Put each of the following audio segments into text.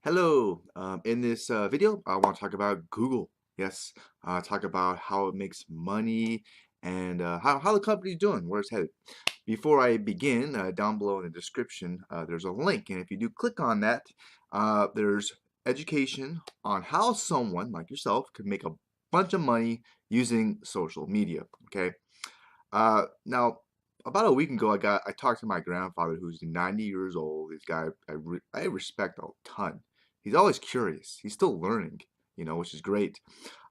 Hello. In this video, I want to talk about Google. Yes, talk about how it makes money and how the company's doing, where it's headed. Before I begin, down below in the description, there's a link, and if you do click on that, there's education on how someone like yourself could make a bunch of money using social media. Okay. Now, about a week ago, I talked to my grandfather, who's 90 years old. This guy I respect a ton. He's always curious. He's still learning, which is great.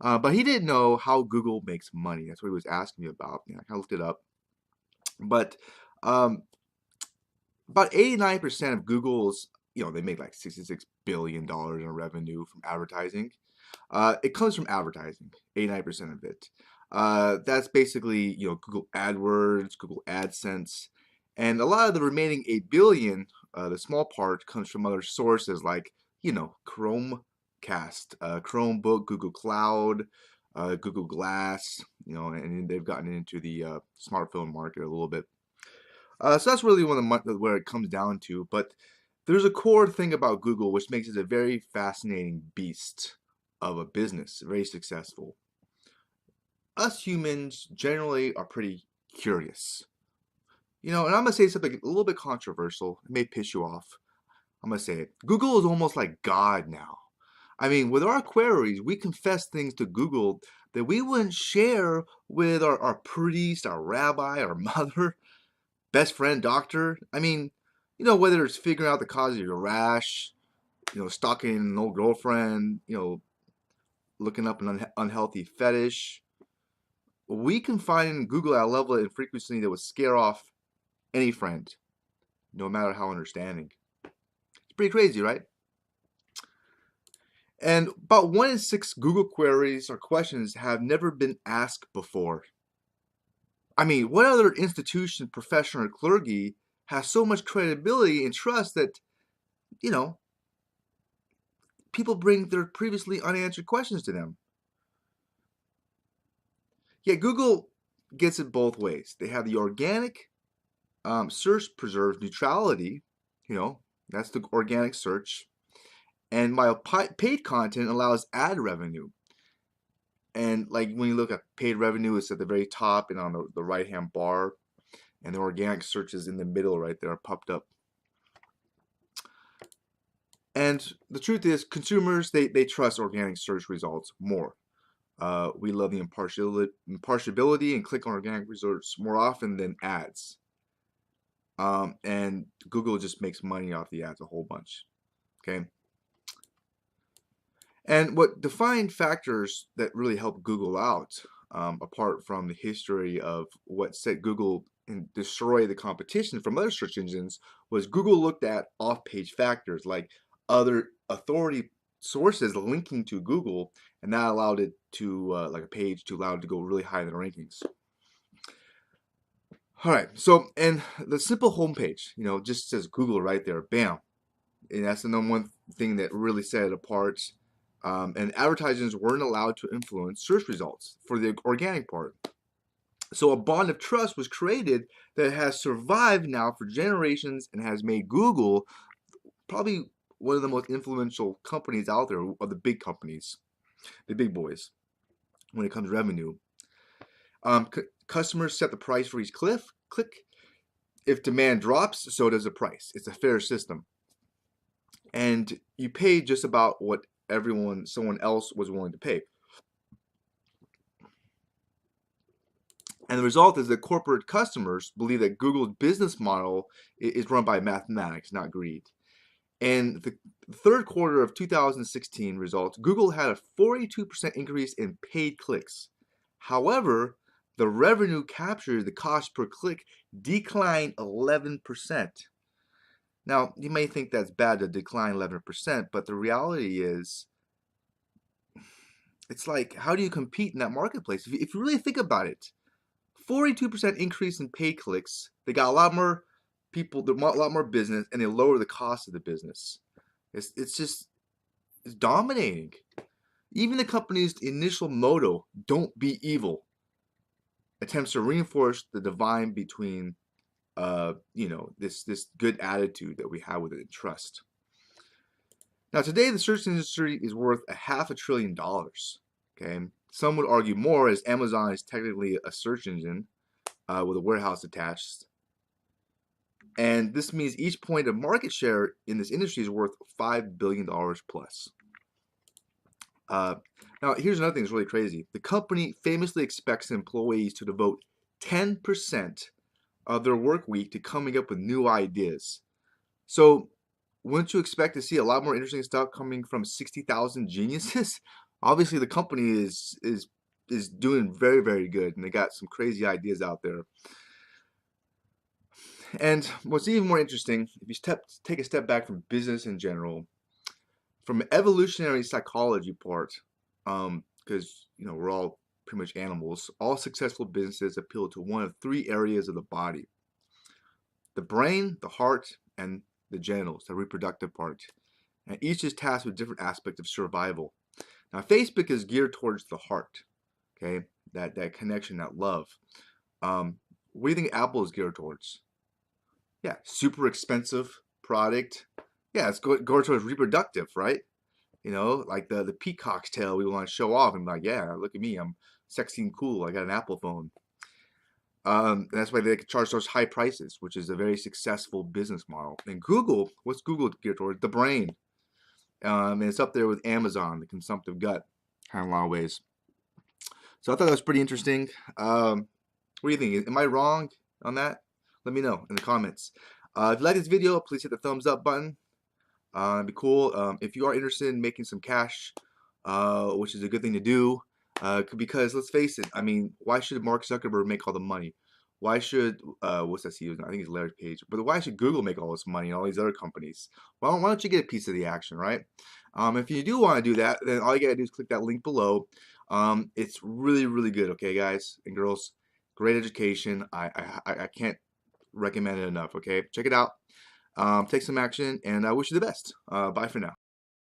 But he didn't know how Google makes money. That's what he was asking me about. I kind of looked it up. But um, about 89% of Google's, they make like $66 billion in revenue from advertising. It comes from advertising, 89% of it. That's basically, Google AdWords, Google AdSense, and a lot of the remaining 8 billion, the small part, comes from other sources like, Chromecast, Chromebook, Google Cloud, Google Glass, and they've gotten into the smartphone market a little bit. So that's really where it comes down to. But there's a core thing about Google which makes it a very fascinating beast of a business, very successful. Us humans generally are pretty curious. And I'm going to say something a little bit controversial. It may piss you off. I'm going to say it. Google is almost like God now. I mean, with our queries, we confess things to Google that we wouldn't share with our priest, our rabbi, our mother, best friend, doctor. I mean, whether it's figuring out the cause of your rash, stalking an old girlfriend, looking up an unhealthy fetish, we can find in Google at a level and frequency that would scare off any friend, no matter how understanding. It's pretty crazy, right? And about 1 in 6 Google queries or questions have never been asked before. I mean, what other institution, profession, or clergy has so much credibility and trust that, people bring their previously unanswered questions to them? Yet Google gets it both ways. They have the organic search preserves neutrality, that's the organic search, and while paid content allows ad revenue. And like when you look at paid revenue, it's at the very top and on the right-hand bar, and the organic search is in the middle right there, popped up. And the truth is, consumers, they trust organic search results more. We love the impartiality and click on organic results more often than ads. And Google just makes money off the ads a whole bunch. Okay. And what define factors that really help Google out, apart from the history of what set Google and destroy the competition from other search engines, was Google looked at off-page factors like other authority sources linking to Google, and that allowed it to, like a page, to allow it to go really high in the rankings. All right, so, and the simple homepage, just says Google right there, bam. And that's the number one thing that really set it apart. And advertisers weren't allowed to influence search results for the organic part. So a bond of trust was created that has survived now for generations and has made Google probably one of the most influential companies out there, of the big companies, the big boys, when it comes to revenue. Customers set the price for each click. If demand drops, so does the price. It's a fair system. And you pay just about what someone else was willing to pay. And the result is that corporate customers believe that Google's business model is run by mathematics, not greed. And the third quarter of 2016 results, Google had a 42% increase in paid clicks. However, the revenue captured, the cost per click, declined 11%. Now, you may think that's bad to decline 11%, but the reality is, it's like, how do you compete in that marketplace? If you really think about it, 42% increase in paid clicks, they got a lot more people, a lot more business, and they lower the cost of the business. It's dominating. Even the company's initial motto, "Don't be evil," attempts to reinforce the divine between this good attitude that we have with it and trust. Now, today, the search industry is worth $500 billion. Okay, some would argue more, as Amazon is technically a search engine with a warehouse attached. And this means each point of market share in this industry is worth $5 billion plus. Now, here's another thing that's really crazy. The company famously expects employees to devote 10% of their work week to coming up with new ideas. So, wouldn't you expect to see a lot more interesting stuff coming from 60,000 geniuses? Obviously, the company is doing very, very good, and they got some crazy ideas out there. And what's even more interesting, if you take a step back from business in general, from evolutionary psychology part, because we're all pretty much animals, all successful businesses appeal to one of three areas of the body: the brain, the heart, and the genitals, the reproductive part. And each is tasked with different aspects of survival. Now, Facebook is geared towards the heart, okay? That connection, that love. What do you think Apple is geared towards? Yeah, super expensive product. Yeah, it's going towards reproductive, right? Like the peacock's tail we want to show off and be like, yeah, look at me, I'm sexy and cool. I got an Apple phone. And that's why they can charge those high prices, which is a very successful business model. And Google, what's Google geared toward? The brain. And it's up there with Amazon, the consumptive gut, kind of in a lot of ways. So I thought that was pretty interesting. What do you think? Am I wrong on that? Let me know in the comments. If you like this video, please hit the thumbs up button. It'd be cool. If you are interested in making some cash, which is a good thing to do, because let's face it, I mean, why should Mark Zuckerberg make all the money? Why should, what's that CEO? I think it's Larry Page. But why should Google make all this money and all these other companies? Well, why don't you get a piece of the action, right? If you do want to do that, then all you got to do is click that link below. It's really, really good, okay, guys and girls? Great education. I can't recommend it enough, okay? Check it out. Take some action, and I wish you the best. Bye for now.